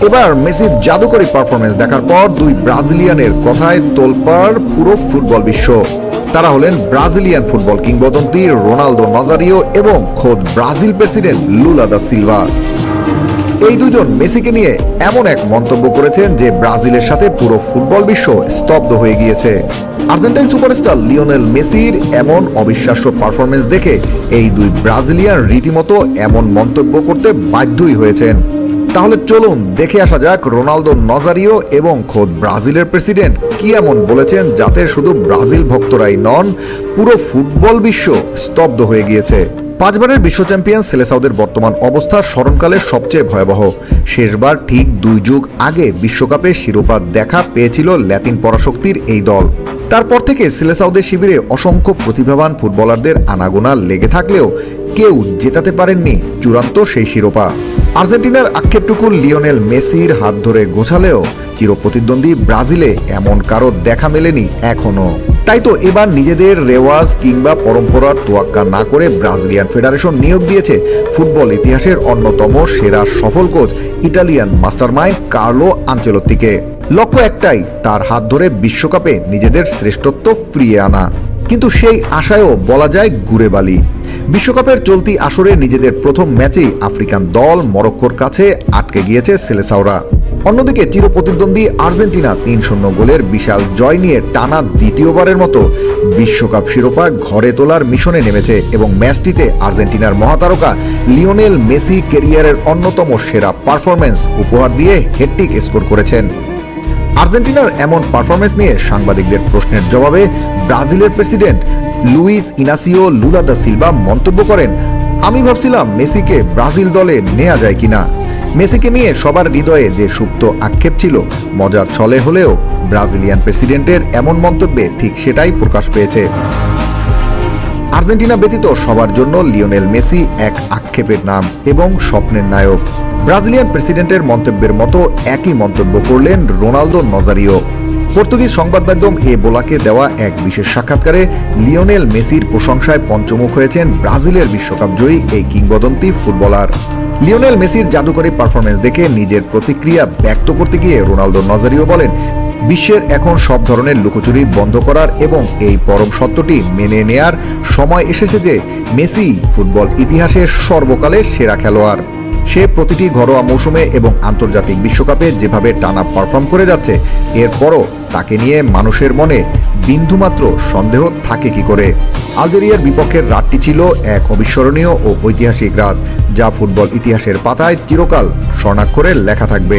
এবার মেসির জাদুকরী পারফরমেন্স দেখার পর দুই ব্রাজিলিয়ানের কথায় তোলপাড় পুরো ফুটবল বিশ্ব। তারা হলেন ব্রাজিলিয়ান ফুটবল কিংবদন্তি রোনালদো নাজারিও এবং খোদ Brazil president Lula da Silva. এই দুজন মেসিকে নিয়ে এমন এক মন্তব্য করেছেন যে ব্রাজিলের সাথে পুরো ফুটবল বিশ্ব স্তব্ধ হয়ে গিয়েছে। আর্জেন্টাইন সুপারস্টার লিওনেল মেসির এমন অবিশ্বাস্য পারফরমেন্স দেখে এই দুই ব্রাজিলিয়ান রীতিমতো এমন মন্তব্য করতে বাধ্যই হয়েছেন। তাহলে চলুন দেখে আসা যাক রোনালদো নাজারিও এবং খোদ ব্রাজিলের প্রেসিডেন্ট কি এমন বলেছেন যাতে শুধু ব্রাজিল ভক্তরাই নন, পুরো ফুটবল বিশ্ব স্তব্ধ হয়ে গিয়েছে। 5 বারের বিশ্ব চ্যাম্পিয়ন সেলেসাওদের বর্তমান অবস্থা স্মরণকালের সবচেয়ে ভয়াবহ। শেষবার ঠিক 2 যুগ আগে বিশ্বকাপে শিরোপা দেখা পেয়েছিল ল্যাতিন পরাশক্তির এই দল। তারপর থেকে সেলেসাওদের শিবিরে অসংখ্য প্রতিভাবান ফুটবলারদের আনাগোনা লেগে থাকলেও কেউ জেতাতে পারেননি চূড়ান্ত সেই শিরোপা। আর্জেন্টিনার আক্ষেপটুকু লিওনেল মেসির হাত ধরে গোছালেও চিরপ্রতিদ্বন্দ্বী ব্রাজিলে এমন কারো দেখা মেলেনি এখনো। তাই তো এবার নিজেদের রেওয়াজ কিংবা পরম্পরার তোয়াক্কা না করে ব্রাজিলিয়ান ফেডারেশন নিয়োগ দিয়েছে ফুটবল ইতিহাসের অন্যতম সেরা সফল কোচ ইটালিয়ান মাস্টারমাইন্ড কার্লো আনচেলত্তিকে। লক্ষ্য একটাই, তার হাত ধরে বিশ্বকাপে নিজেদের শ্রেষ্ঠত্ব ফিরিয়ে আনা। কিন্তু সেই আশায়ও বলা যায় গুড়ে বালি। বিশ্বকাপের চলতি আসরে নিজেদের প্রথম ম্যাচেই আফ্রিকান দল মরক্কোর কাছে আটকে গিয়েছে সেলেসাওরা। অন্যদিকে চিরপ্রতিদ্বন্দ্বী আর্জেন্টিনা 3-0 গোলের বিশাল জয় নিয়ে টানা দ্বিতীয়বারের মতো বিশ্বকাপ শিরোপা ঘরে তোলার মিশনে নেমেছে এবং ম্যাচটিতে আর্জেন্টিনার মহাতারকা লিওনেল মেসি ক্যারিয়ারের অন্যতম সেরা পারফরমেন্স উপহার দিয়ে হ্যাটট্রিক স্কোর করেছেন। আর্জেন্টিনার এমন পারফরমেন্স নিয়ে সাংবাদিকদের প্রশ্নের জবাবে ব্রাজিলের president Luiz Inacio Lula da Silva মন্তব্য করেন, আমি ভাবছিলাম মেসিকে ব্রাজিল দলে নেওয়া যায় কিনা। মেসিকে নিয়ে সবার হৃদয়ে যে সুপ্ত আক্ষেপ ছিল মজার ছলে হলেও ব্রাজিলিয়ান প্রেসিডেন্টের এমন মন্তব্যে ঠিক সেটাই প্রকাশ পেয়েছে। আর্জেন্টিনা ব্যতীত সবার জন্য লিওনেল মেসি এক আক্ষেপের নাম এবং স্বপ্নের নায়ক। ব্রাজিলিয়ান প্রেসিডেন্টের মন্তব্যের মতো একই মন্তব্য করলেন রোনালদো নাজারিও। পর্তুগিজ সংবাদ মাধ্যম এ বোলাকে দেওয়া এক বিশেষ সাক্ষাৎকারে লিওনেল মেসির প্রশংসায় পঞ্চমুখ হয়েছেন ব্রাজিলের বিশ্বকাপ জয়ী এই কিংবদন্তি ফুটবলার। লিওনেল মেসির জাদুকরী পারফরমেন্স দেখে নিজের প্রতিক্রিয়া ব্যক্ত করতে গিয়ে রোনালদো নাজারিও বলেন, বিশ্বের এখন সব ধরনের লুকোচুরি বন্ধ করার এবং এই পরম সত্যটি মেনে নেয়ার সময় এসেছে যে মেসি ফুটবল ইতিহাসের সর্বকালের সেরা খেলোয়াড়। সে প্রতিটি ঘরোয়া মৌসুমে এবং আন্তর্জাতিক বিশ্বকাপে যেভাবে টানা পারফর্ম করে যাচ্ছে, এরপরও তাকে নিয়ে মানুষের মনে বিন্দুমাত্র সন্দেহ থাকে কি করে। আলজেরিয়ার বিপক্ষের রাতটি ছিল এক অবিস্মরণীয় ও ঐতিহাসিক রাত, যা ফুটবল ইতিহাসের পাতায় চিরকাল স্বর্ণাক্ষরে লেখা থাকবে।